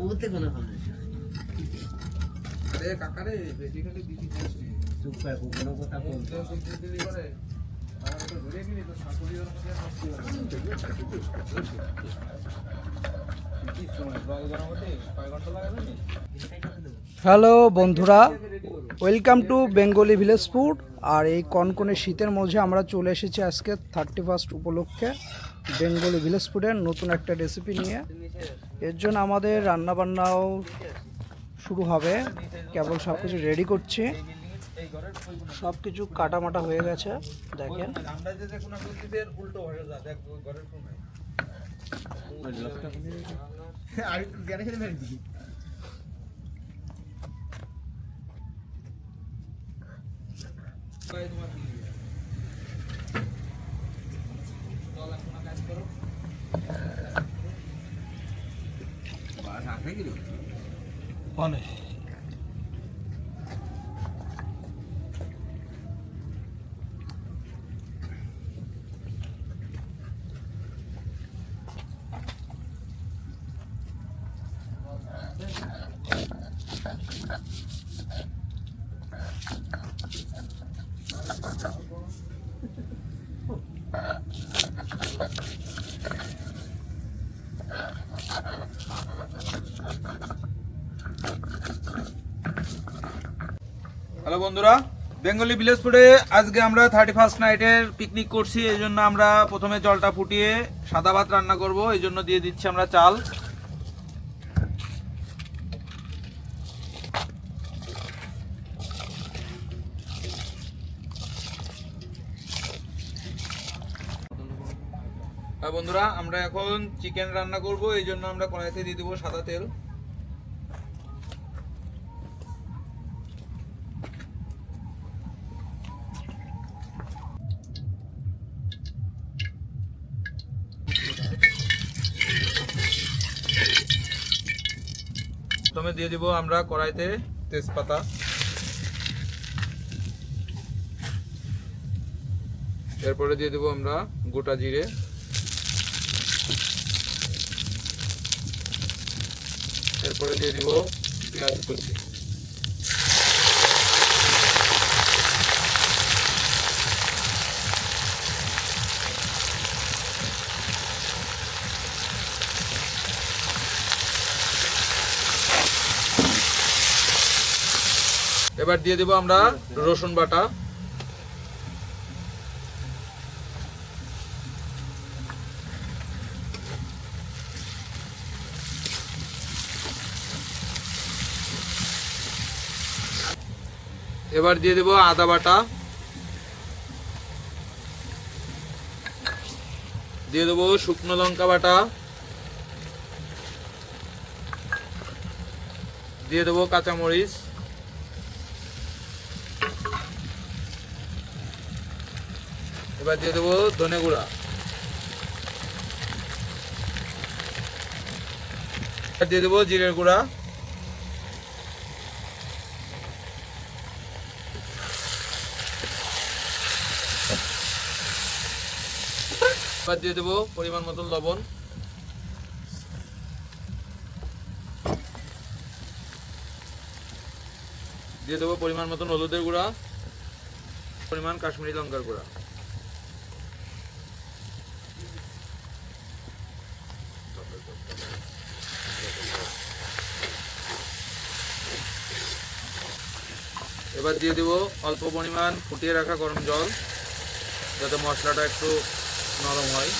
ওতে কোনো সমস্যা আরে কাকারে বেশি খালি দিদি বলছি চুপ করে কোনো কথা বলতে দিদি করে আমার তো ঘুরে গেলি তো শাশুড়ির মধ্যে নষ্ট হয়ে কি সময় জল গরম হতে কয় ঘন্টা লাগাবে নি? হ্যালো বন্ধুরা, welcome to Bengali village food. আর এই কনকনে শীতের মধ্যে আমরা চলে এসেছি আজকে 31 উপলক্ষে বেঙ্গলি ভিলেজ ফুডের নতুন একটা রেসিপি নিয়ে। এর জন্য আমাদের রান্নাবান্নাও শুরু হবে, কেবল সব কিছু রেডি করছি, সব কিছু কাটামাটা হয়ে গেছে। দেখেন আমরা যে কোন বলতে উল্টো হয়ে যা দেখ ঘরের কোণে ওই লকটা কোণে আর একটু জ্ঞানে খেলে মেরে দিই তোমার চল এখন কাজ করো বাস আগে গেল কোনে হ্যালো বন্ধুরা, বেঙ্গলি ভিলেজ ফুডে আজকে আমরা 31 নাইটের পিকনিক করছি। এই জন্য আমরা প্রথমে জলটা ফুটিয়ে সাদা ভাত রান্না করব। এই জন্য দিয়ে দিচ্ছি আমরা চাল। বন্ধুরা, আমরা এখন চিকেন রান্না করব। এই জন্য আমরা কড়াইতে দিয়ে দেবো সাদা তেল। প্রথমে দিয়ে দিব আমরা কড়াইতে তেজপাতা, এরপরে দিয়ে দেব আমরা গোটা জিরে, এরপরে দিয়ে দিব পেঁয়াজ কুচি, এবার দিয়ে দেব আমরা রসুন বাটা, এবার দিয়ে দেব আদা বাটা, দিয়ে দেব শুকনো লঙ্কা বাটা, দিয়ে দেব কাঁচামরিচ, এবার দিয়ে দেবো ধনে গুঁড়া, দিয়ে দেবো জিরের গুঁড়া, এবার দিয়ে দেবো পরিমাণ মতন লবণ, দিয়ে দেবো পরিমাণ মতন হলুদের গুঁড়া, পরিমাণ কাশ্মীরি লঙ্কার গুঁড়া। এবার দিয়ে দেব অল্প পরিমাণ ফুটিয়ে রাখা গরম জল, যাতে মশলাটা একটু নরম হয়।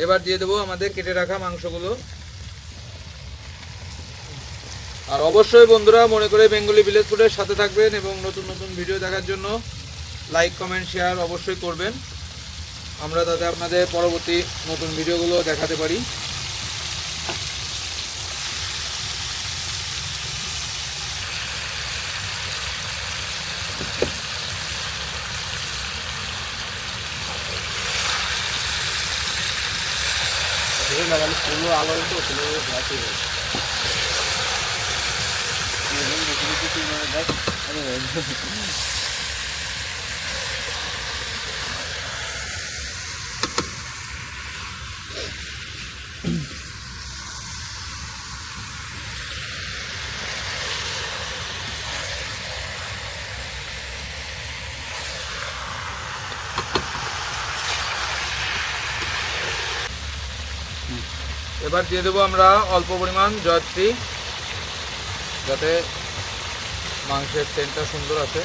এবার দিয়ে দেবো আমাদের কেটে রাখা মাংসগুলো। আর অবশ্যই বন্ধুরা মনে করে বেঙ্গলি ভিলেজ ফুডের সাথে থাকবেন এবং নতুন নতুন ভিডিও দেখার জন্য লাইক কমেন্ট শেয়ার অবশ্যই করবেন, আমরা তাতে আপনাদের পরবর্তী নতুন ভিডিওগুলো দেখাতে পারি। এবার দিয়ে দেবো আমরা অল্প পরিমাণ জয়ত্রী, যাতে মাংসের সেন্টটা সুন্দর আছে।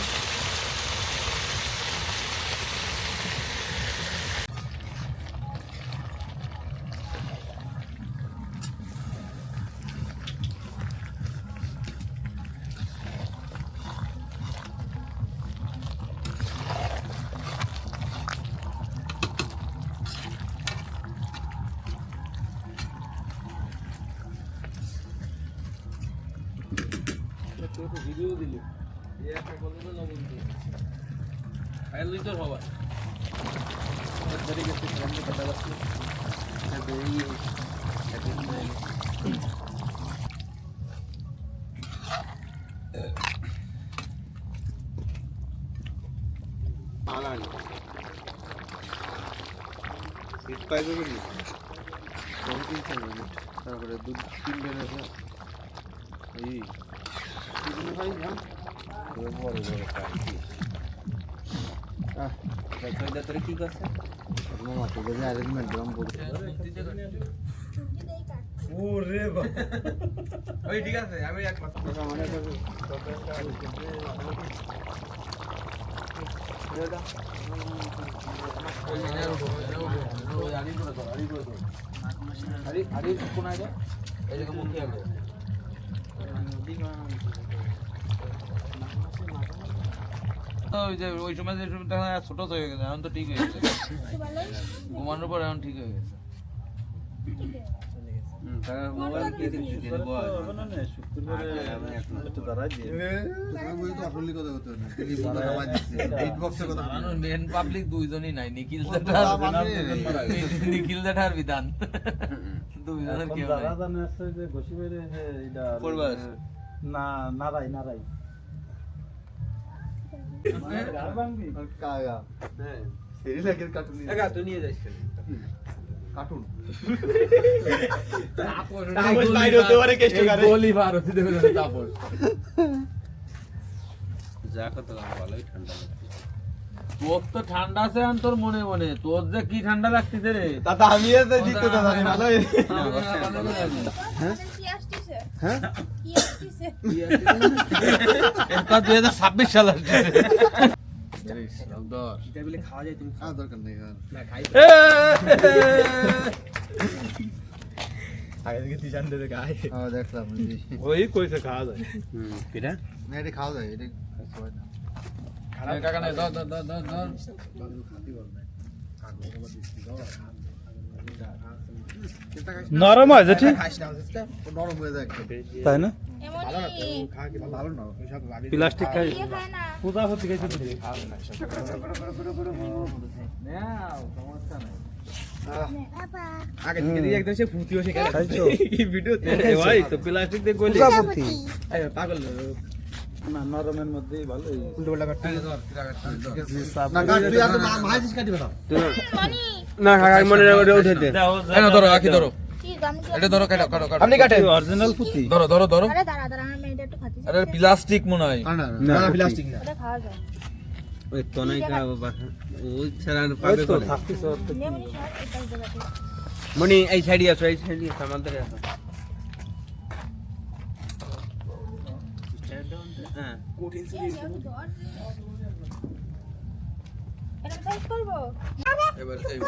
ভিডিও দিলি একটা বলতে তো লবণ দিয়ে খাইলি তো সবাই কথা বলছি তারপরে দুধ কিনবে না এই কি করছে ঠিক আছে আমি এক ওই সময় যে ছোট হয়ে গেছে, এখন তো ঠিক হয়ে গেছে, ঘুমানোর পর এখন ঠিক হয়ে গেছে। মেন পাবলিক দুইজনই নাই, নিখিল জেঠা আর বিধান, দুইজনের কেউ না নারাই নারাই তোর তো ঠান্ডা আছে, তোর মনে মনে তোর যে কি ঠান্ডা লাগতেছে রে, দাদা আমি জিততে তো জানি ভালো। 2026 সাল আসছে। খাওয়া যায়, তুমি খাওয়া দরকার নেই। দেখলাম ওই কইছে খাওয়া যায়, না এটা খাওয়া যায়, এটা নরম হয় যে ঠিক নরম হয়ে যায়, তাই না? ভালো না প্লাস্টিক খাই প্রজাপতি খাইছে আগে থেকে দিয়ে একদম সে ফুটিও শিখে খাইছো এই ভিডিওতে ভাই, তো প্লাস্টিক দিয়ে কইলি প্রজাপতি পাগল না, নরমের মধ্যেই ভালো। উল্টো পাল্টা কাটতে না কাট, তুই আর মাইজিস কাটি বাবা না কাকা মনে রে উঠে দে না, ধরো আকি ধরো, এটা ধরো, কাটো কাটো কাটো, আপনি কাটে অরিজিনাল পুতি ধরো ধরো ধরো। আরে দাঁড়া দাঁড়া, আমি এটা একটু খাচ্ছি। আরে প্লাস্টিক মনে হয়, না না প্লাস্টিক না, এটা খাওয়া যায়। ওই তো নাই কা ওই ছাড়া পাবে তো কোনে থাকতিস নেমনি সব এটা জায়গাতে। মনি এই সাইডে আসো, এই সাইডে আমাদের আসো। হ্যাঁ কঠিন ছিল এটা সাইজ করব। এবার এই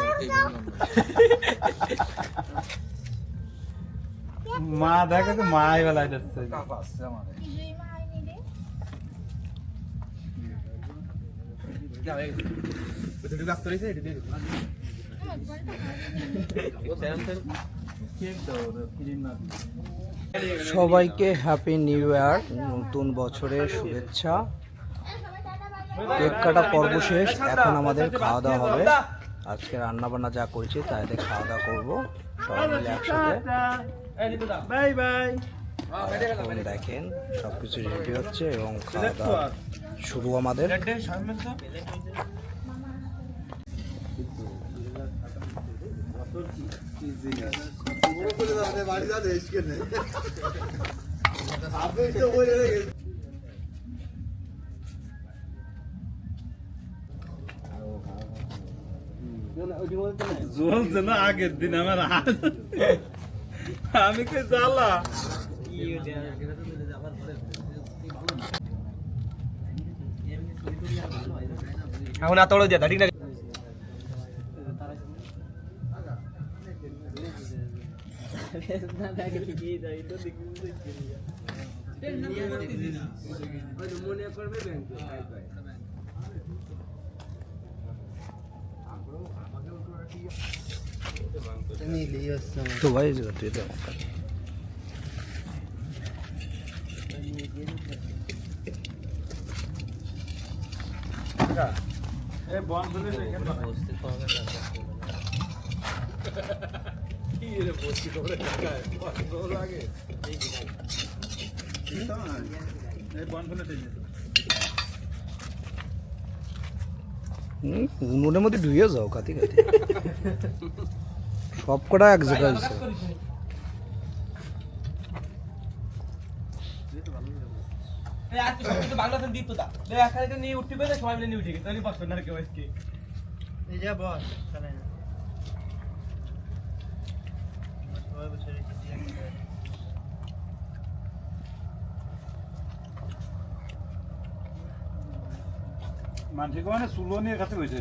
মা দেখে তো মাই বেলায় যাচ্ছে কাপ আসছে আমাদের। কিছুই মা আইনি রে। ওটা গাছ তরিছে এটা দিয়ে সবাইকে হ্যাপি নিউ ইয়ার, নতুন বছরের শুভেচ্ছা। কেক কাটা পর্ব শেষ, এখন আমাদের খাওয়া দাওয়া হবে। আজকে রান্না বান্না যা করেছি তাইতে খাওয়া দাওয়া করবো। সবাই মিলে একসাথে। এখন দেখেন সবকিছু রেডি হচ্ছে এবং খাওয়া দাওয়া শুরু আমাদের। জ্বলছে না আগের দিন আমার হাত আমি কে জ্বালা এখন এত বড় দিয়ে ঠিক না তো ভাই তুই তো উনুনের মধ্যে ধুয়ে যাও কাতি কাতি সব কটা এক জায়গায় আছে। বাংলাদেশ দিত দা এখানে নিয়ে উঠতে পেরে সবাই মিলে নিয়ে উঠে গেছে পাঁচশো না কেউ আজকে এই যা বস মানুষ মানে চুলো নিয়ে কাছে হয়েছে